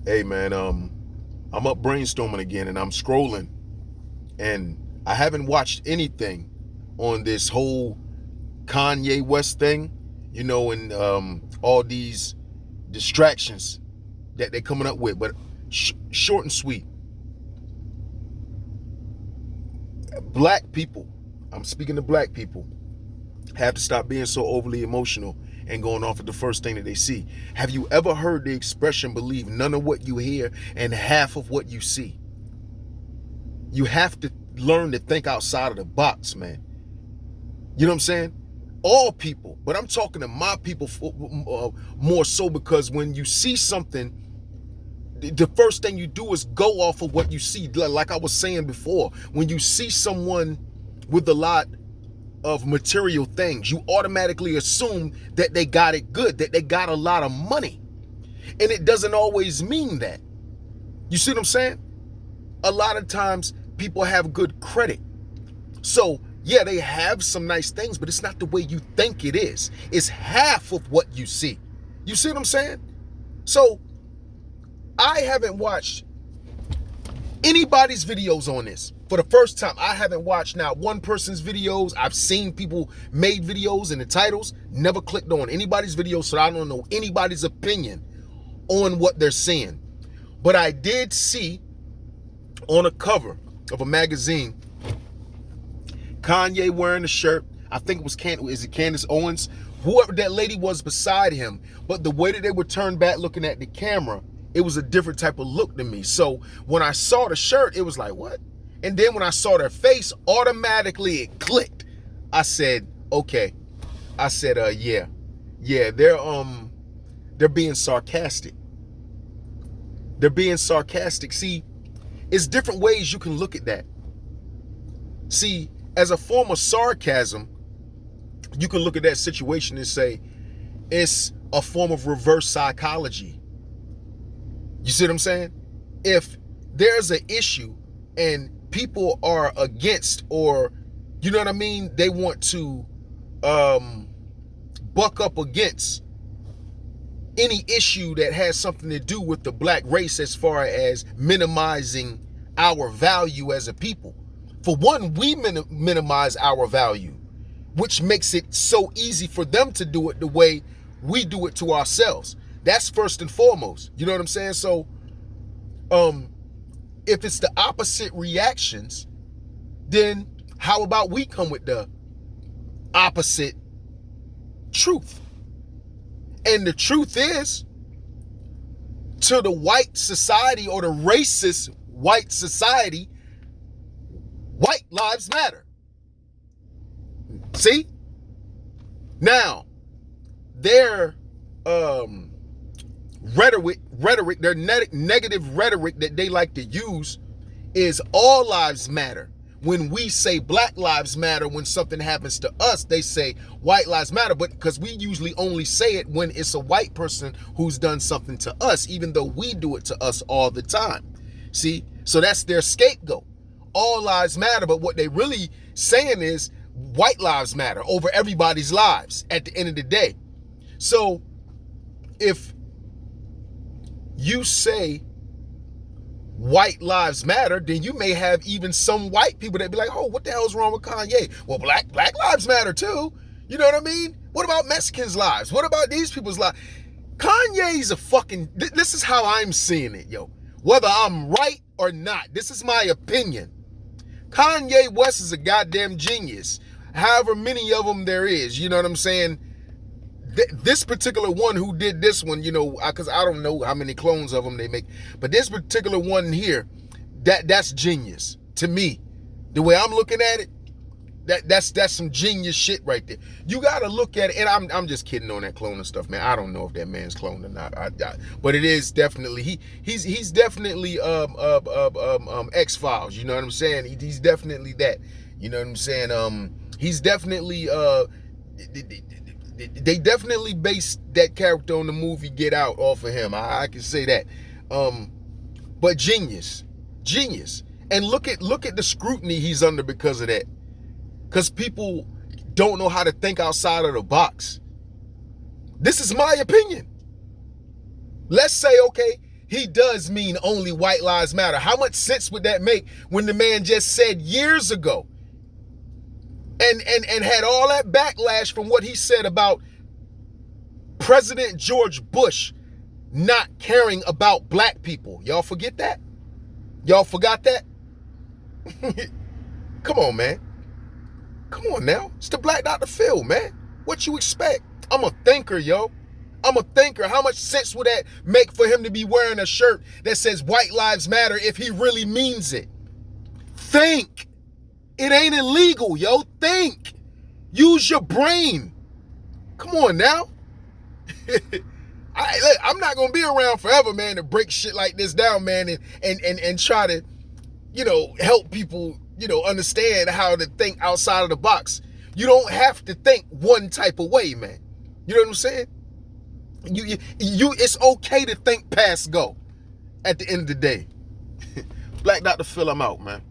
Hey man, I'm up brainstorming again and I'm scrolling and I haven't watched anything on this whole Kanye West thing, and all these distractions that they're coming up with. But short and sweet, black people, I'm speaking to black people, have to stop being so overly emotional and going off of the first thing that they see. Have you ever heard the expression, believe none of what you hear and half of what you see? You have to learn to think outside of the box, man. You know what I'm saying? All people, but I'm talking to my people more so, because when you see something, the first thing you do is go off of what you see. Like I was saying before, when you see someone with a lot of material things, you automatically assume that they got it good, that they got a lot of money. And it doesn't always mean that. You see what I'm saying? A lot of times people have good credit. So yeah, they have some nice things, but it's not the way you think it is. It's half of what you see. You see what I'm saying? So I haven't watched anybody's videos on this. For the first time, I haven't watched not one person's videos. I've seen people made videos and the titles, never clicked on anybody's videos, so I don't know anybody's opinion on what they're saying. But I did see on a cover of a magazine, Kanye wearing a shirt. I think it was Candace Owens, whoever that lady was beside him. But the way that they were turned back looking at the camera, it was a different type of look to me. So when I saw the shirt, it was like, what? And then when I saw their face, automatically it clicked. I said, okay. I said, yeah, they're being sarcastic. They're being sarcastic. See, it's different ways you can look at that. See, as a form of sarcasm, you can look at that situation and say, it's a form of reverse psychology. You see what I'm saying? If there's an issue and people are against, or, you know what I mean, they want to buck up against any issue that has something to do with the black race, as far as minimizing our value as a people. For one, we minimize our value, which makes it so easy for them to do it the way we do it to ourselves. That's first and foremost. You know what I'm saying? So, if it's the opposite reactions, then how about we come with the opposite truth? And the truth is, to the white society, or the racist white society, white lives matter. See? Now, their rhetoric, their negative rhetoric that they like to use is all lives matter. When we say black lives matter, when something happens to us, they say white lives matter. But because we usually only say it when it's a white person who's done something to us, even though we do it to us all the time. See? So that's their scapegoat. All lives matter, but what they really saying is white lives matter over everybody's lives at the end of the day. So if you say white lives matter, then you may have even some white people that be like, oh, what the hell's wrong with Kanye? Well, black lives matter too. You know what I mean? What about Mexicans' lives? What about these people's lives? Kanye's a fucking, this is how I'm seeing it, yo. Whether I'm right or not, this is my opinion. Kanye West is a goddamn genius. However many of them there is, you know what I'm saying? This particular one who did this one, because I don't know how many clones of them they make, but this particular one here, that's genius to me. The way I'm looking at it, that's some genius shit right there. You got to look at it, and I'm just kidding on that cloning stuff, man. I don't know if that man's cloned or not. But it is definitely he's definitely X-Files. You know what I'm saying? He's definitely that. You know what I'm saying? He's definitely they definitely based that character on the movie Get Out off of him. I can say that. But genius, and look at the scrutiny he's under because of that. Because people don't know how to think outside of the box. This is my opinion. Let's say, okay, he does mean only white lives matter. How much sense would that make when the man just said years ago and had all that backlash from what he said about President George Bush not caring about black people? Y'all forget that? Y'all forgot that? Come on, man. Come on now. It's the Black Dr. Phil, man. What you expect? I'm a thinker, yo. I'm a thinker. How much sense would that make for him to be wearing a shirt that says white lives matter if he really means it? Think. It ain't illegal, yo. Think. Use your brain. Come on now. I'm not gonna be around forever, man, to break shit like this down, man, and try to, help people, understand how to think outside of the box. You don't have to think one type of way, man. You know what I'm saying? It's okay to think past go at the end of the day. Black Dr. Phil, I'm out, man.